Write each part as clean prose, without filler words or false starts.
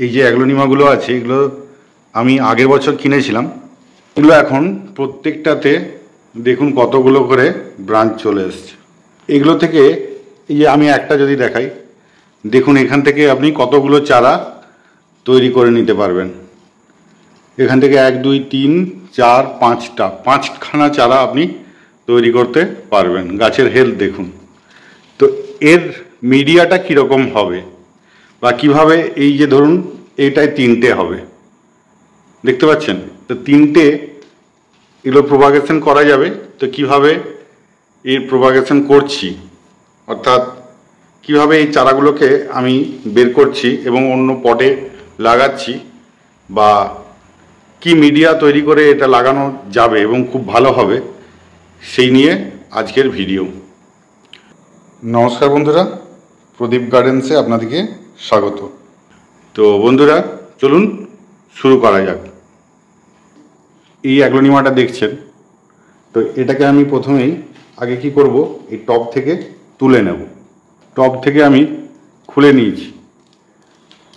এই যে অ্যাগ্লোনিমাগুলো আছে এগুলো আমি আগের বছর কিনেছিলাম। এগুলো এখন প্রত্যেকটাতে দেখুন কতগুলো করে ব্রাঞ্চ চলে এসছে। এগুলো থেকে এই যে আমি একটা যদি দেখাই, দেখুন এখান থেকে আপনি কতগুলো চারা তৈরি করে নিতে পারবেন। এখান থেকে 1 2 3 4 5খানা চারা আপনি তৈরি করতে পারবেন। গাছের হেলথ দেখুন। তো এর মিডিয়াটা কীরকম হবে বা কিভাবে, এই যে ধরুন এইটায় 3টে হবে, দেখতে পাচ্ছেন? তো 3টে এগুলো প্রোপাগেশন করা যাবে। তো কিভাবে এর প্রোপাগেশন করছি, অর্থাৎ কিভাবে এই চারাগুলোকে আমি বের করছি এবং অন্য পটে লাগাচ্ছি, বা কি মিডিয়া তৈরি করে এটা লাগানো যাবে এবং খুব ভালো হবে, সেই নিয়ে আজকের ভিডিও। নমস্কার বন্ধুরা, প্রদীপ গার্ডেন্সে আপনাদেরকে স্বাগত। তো বন্ধুরা চলুন শুরু করা যাক। এই অ্যাগ্লোনিমাটা দেখছেন, তো এটাকে আমি প্রথমেই আগে কি করব, এই টব থেকে তুলে নেব। টব থেকে আমি খুলে নিয়েছি।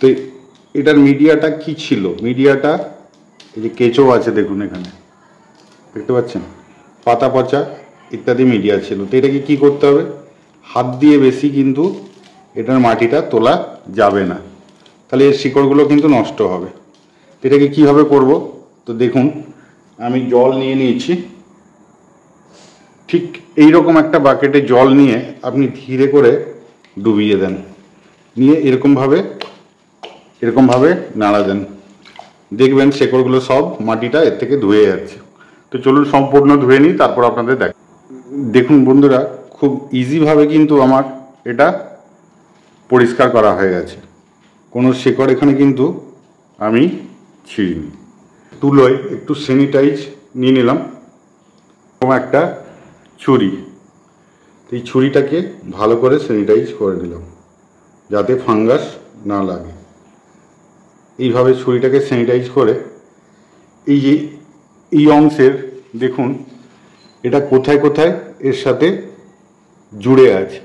তো এটার মিডিয়াটা কি ছিল, মিডিয়াটা এই যে কেঁচো আছে দেখুন, এখানে দেখতে পাচ্ছেন, পাতা পচা ইত্যাদি মিডিয়া ছিল। তো এটাকে কী করতে হবে, হাত দিয়ে বেশি কিন্তু এটার মাটিটা তোলা যাবে না, তাহলে এর শিকড়গুলো কিন্তু নষ্ট হবে। তো এটাকে কীভাবে করব, তো দেখুন আমি জল নিয়ে নিয়েছি। ঠিক এই রকম একটা বাকেটে জল নিয়ে আপনি ধীরে করে ডুবিয়ে দেন, নিয়ে এরকমভাবে নাড়া দেন, দেখবেন শেকড়গুলো সব মাটিটা এর থেকে ধুয়ে যাচ্ছে। তো চলুন সম্পূর্ণ ধুয়ে নিই, তারপর আপনাদের দেখুন বন্ধুরা, খুব ইজিভাবে কিন্তু আমার এটা পরিষ্কার করা হয়ে গেছে। কোনো শেকড় এখানে কিন্তু আমি ছিঁড়িনি। তুলোয় একটু স্যানিটাইজ নিয়ে নিলাম এবং একটা ছুরি। এই ছুরিটাকে ভালো করে স্যানিটাইজ করে নিলাম যাতে ফাঙ্গাস না লাগে। এইভাবে ছুরিটাকে স্যানিটাইজ করে এই যে এই অংশের দেখুন এটা কোথায় কোথায় এর সাথে জুড়ে আছে,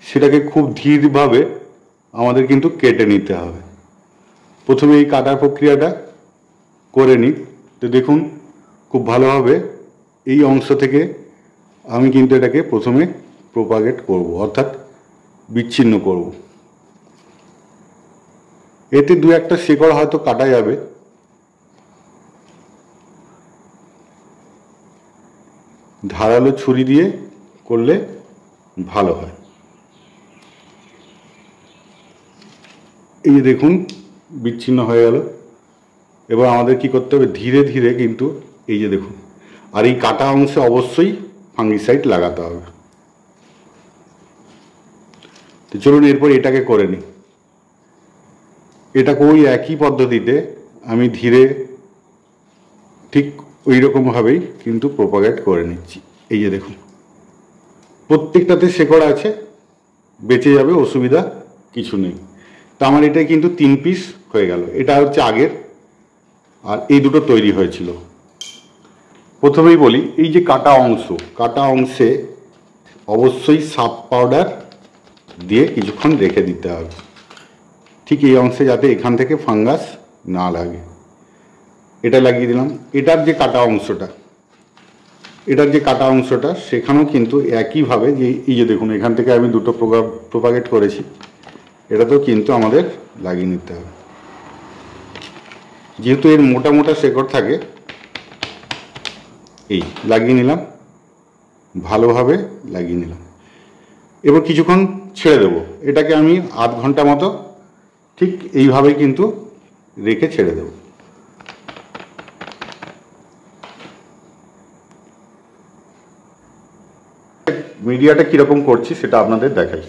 সেটাকে খুব ধীরভাবে আমাদের কিন্তু কেটে নিতে হবে। প্রথমে এই কাটার প্রক্রিয়াটা করে নিই। তো দেখুন খুব ভালোভাবে এই অংশ থেকে আমি কিন্তু এটাকে প্রথমে প্রোপাগেট করব, অর্থাৎ বিচ্ছিন্ন করব। এতে 2-1টা শিকড় হয়তো কাটা যাবে, ধারালো ছুরি দিয়ে করলে ভালো হয়। এই যে দেখুন বিচ্ছিন্ন হয়ে গেল। এবার আমাদের কি করতে হবে, ধীরে ধীরে কিন্তু এই যে দেখুন, আর এই কাটা অংশে অবশ্যই ফাঙ্গিসাইড লাগাতে হবে। তো চলুন এরপর এটাকে করে নিই। এটাকে ওই একই পদ্ধতিতে আমি ধীরে ঠিক ওই রকমভাবেই কিন্তু প্রোপাগেট করে নিচ্ছি। এই যে দেখুন প্রত্যেকটাতে শেকড় আছে, বেঁচে যাবে, অসুবিধা কিছু নেই। তো আমার এটাই কিন্তু 3 পিস হয়ে গেল। এটা হচ্ছে আগের, আর এই দুটো তৈরি হয়েছিল। প্রথমেই বলি, এই যে কাটা অংশে অবশ্যই সাপ পাউডার দিয়ে কিছুক্ষণ রেখে দিতে হবে, ঠিক এই অংশে, যাতে এখান থেকে ফাঙ্গাস না লাগে। এটা লাগিয়ে দিলাম। এটার যে কাটা অংশটা সেখানেও কিন্তু একইভাবে, যে এই যে দেখুন এখান থেকে আমি দুটো প্রোপাগেট করেছি, এটাতেও কিন্তু আমাদের লাগিয়ে নিতে হবে। যেহেতু এর মোটা মোটা শেকড় থাকে, এই লাগিয়ে নিলাম, ভালোভাবে লাগিয়ে নিলাম। এবার কিছুক্ষণ ছেড়ে দেবো এটাকে, আমি আধ ঘন্টা মতো ঠিক এইভাবেই কিন্তু রেখে ছেড়ে দেব। মিডিয়াটা কীরকম করছি সেটা আপনাদের দেখাই,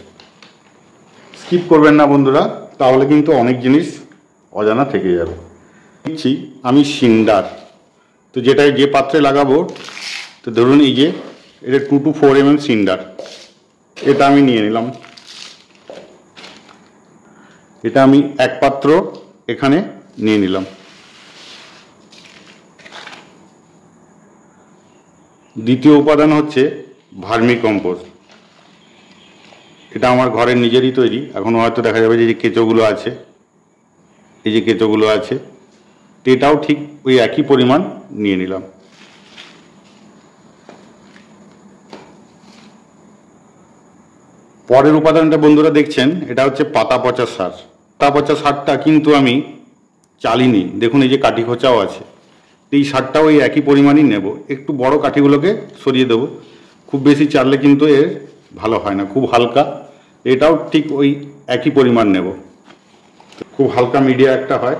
স্কিপ করবেন না বন্ধুরা, তাহলে কিন্তু অনেক জিনিস অজানা থেকে যাবে। দিচ্ছি আমি সিন্ডার। তো যে পাত্রে লাগাবো, তো ধরুন এই যে এটা 2 to 4 mm সিন্ডার, এটা আমি নিয়ে নিলাম। এটা আমি এক পাত্র এখানে নিয়ে নিলাম। দ্বিতীয় উপাদান হচ্ছে ভার্মি কম্পোস্ট। এটা আমার ঘরের নিজেরই তৈরি, এখনও হয়তো দেখা যাবে যে কেঁচোগুলো আছে। এই যে কেঁচোগুলো আছে, তো এটাও ঠিক ওই একই পরিমাণ নিয়ে নিলাম। পরের উপাদানটা বন্ধুরা দেখছেন, এটা হচ্ছে পাতা পচা সার। পাতা পচা সারটা কিন্তু আমি চালিনি, দেখুন এই যে কাঠি খোঁচাও আছে। এই সারটাও ওই একই পরিমাণই নেব, একটু বড় কাঠিগুলোকে সরিয়ে দেবো, খুব বেশি চাললে কিন্তু এর ভালো হয় না, খুব হালকা। এটাও ঠিক ওই একই পরিমাণ নেব, খুব হালকা মিডিয়া একটা হয়,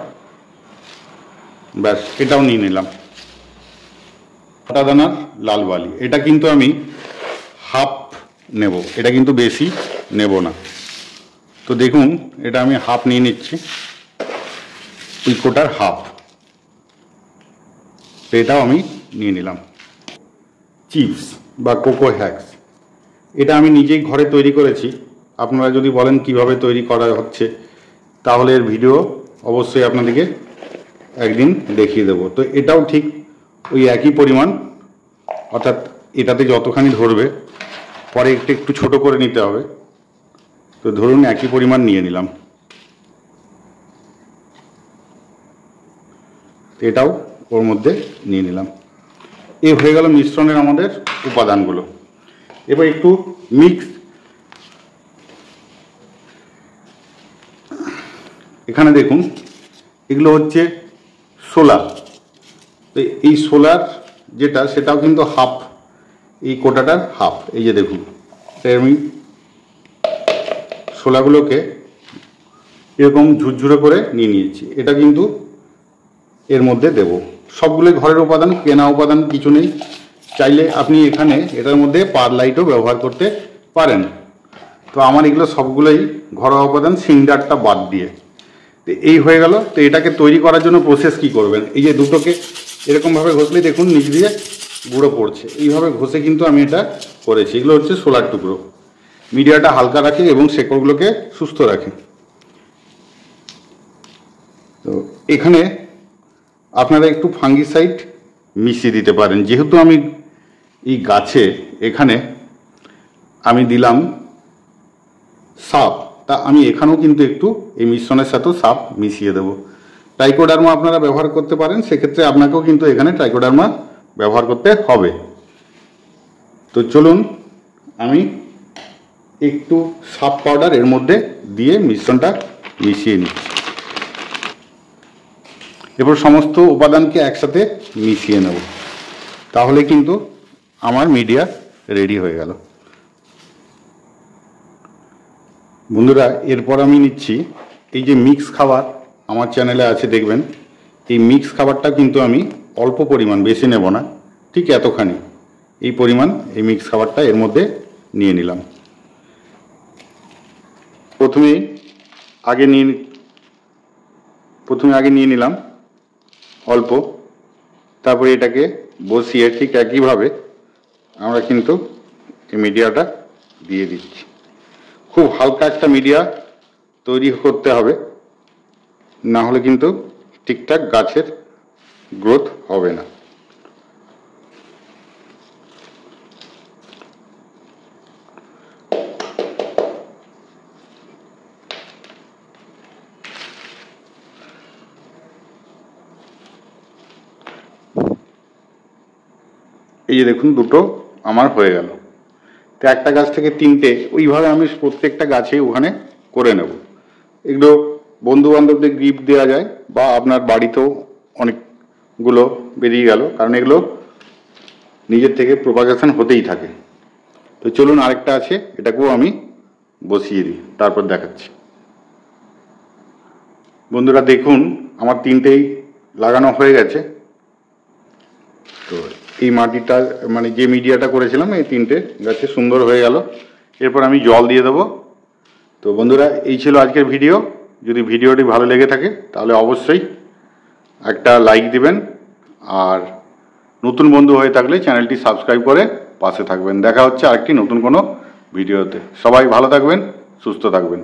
ব্যাস এটাও নিয়ে নিলাম। আটা দানার লাল বালি, এটা কিন্তু আমি হাফ নেব, এটা কিন্তু বেশি নেব না। তো দেখুন এটা আমি হাফ নিয়ে নিচ্ছি, ওই কোটার হাফ, এটাও আমি নিয়ে নিলাম। চিপস বা কোকো হ্যাক্স, এটা আমি নিজেই ঘরে তৈরি করেছি। আপনারা যদি বলেন কিভাবে তৈরি করা হচ্ছে, তাহলে এর ভিডিও অবশ্যই আপনাদেরকে একদিন দেখিয়ে দেবো। তো এটাও ঠিক ওই একই পরিমাণ, অর্থাৎ এটাতে যতখানি ধরবে, পরে একটু একটু ছোটো করে নিতে হবে। তো ধরুন একই পরিমাণ নিয়ে নিলাম, এটাও ওর মধ্যে নিয়ে নিলাম। এই হয়ে গেল মিশ্রণের আমাদের উপাদানগুলো। এবার একটু মিক্স, এখানে দেখুন এগুলো হচ্ছে সোলা। তো এই সোলার যেটা, সেটাও কিন্তু হাফ, এই কোটাটার হাফ। এই যে দেখুন, আমি সোলাগুলোকে এরকম ঝুরঝুরে করে নিয়ে নিয়েছি, এটা কিন্তু এর মধ্যে দেব। সবগুলোই ঘরের উপাদান, কেনা উপাদান কিছু নেই। চাইলে আপনি এখানে এটার মধ্যে পারলাইটও ব্যবহার করতে পারেন। তো আমার এগুলো সবগুলোই ঘরোয়া উপাদান, সিন্ডারটা বাদ দিয়ে। তো এই হয়ে গেল। তো এটাকে তৈরি করার জন্য প্রসেস কি করবেন, এই যে দুটোকে এরকমভাবে ঘষলেই দেখুন নিচ দিয়ে গুঁড়ো পড়ছে, এইভাবে ঘষে কিন্তু আমি এটা করেছি। এগুলো হচ্ছে সোলার টুকরো, মিডিয়াটা হালকা রাখে এবং শেকড়গুলোকে সুস্থ রাখে। তো এখানে আপনারা একটু ফাঙ্গিসাইড মিশিয়ে দিতে পারেন, যেহেতু আমি এই গাছে এখানে আমি দিলাম সাপ, তা আমি এখানেও কিন্তু একটু এই মিশ্রণের সাথেও সাপ মিশিয়ে দেব। ট্রাইকোডার্মা আপনারা ব্যবহার করতে পারেন, সেক্ষেত্রে আপনাকেও কিন্তু এখানে ট্রাইকোডার্মা ব্যবহার করতে হবে। তো চলুন আমি একটু সাপ পাউডার এর মধ্যে দিয়ে মিশ্রণটা মিশিয়ে নিচ্ছি। এরপর সমস্ত উপাদানকে একসাথে মিশিয়ে নেব, তাহলে কিন্তু আমার মিডিয়া রেডি হয়ে গেল। বন্ধুরা এরপর আমি নিচ্ছি এই যে মিক্স খাবার, আমার চ্যানেলে আছে দেখবেন। এই মিক্স খাবারটা কিন্তু আমি অল্প পরিমাণ, বেশি নেব না, ঠিক এতখানি এই পরিমাণ এই মিক্স খাবারটা এর মধ্যে নিয়ে নিলাম। প্রথমে আগে নিয়ে নিলাম অল্প, তারপরে এটাকে বসিয়ে ঠিক একইভাবে আমরা কিন্তু এই মিডিয়াটা দিয়ে দিচ্ছি। খুব হালকা একটা মিডিয়া তৈরি করতে হবে, না হলে কিন্তু ঠিকঠাক গাছের গ্রোথ হবে না। এই যে দেখুন দুটো আমার হয়ে গেল। তো একটা গাছ থেকে তিনটে, ওইভাবে আমি প্রত্যেকটা গাছে ওখানে করে নেব। এগুলো বন্ধু বান্ধবদের গিফট দেওয়া যায়, বা আপনার বাড়িতেও অনেকগুলো বেরিয়ে গেল, কারণ এগুলো নিজের থেকে প্রোপাগেশন হতেই থাকে। তো চলুন আরেকটা আছে, এটাকেও আমি বসিয়ে দিই, তারপর দেখাচ্ছি। বন্ধুরা দেখুন আমার তিনটেই লাগানো হয়ে গেছে। তো এই মাটিটা মানে যে মিডিয়াটা করেছিলাম এই তিনটে গাছে সুন্দর হয়ে গেল। এরপর আমি জল দিয়ে দেবো। তো বন্ধুরা এই ছিল আজকের ভিডিও। যদি ভিডিওটি ভালো লেগে থাকে তাহলে অবশ্যই একটা লাইক দিবেন, আর নতুন বন্ধু হয়ে থাকলে চ্যানেলটি সাবস্ক্রাইব করে পাশে থাকবেন। দেখা হচ্ছে আরেকটি নতুন কোনো ভিডিওতে। সবাই ভালো থাকবেন, সুস্থ থাকবেন।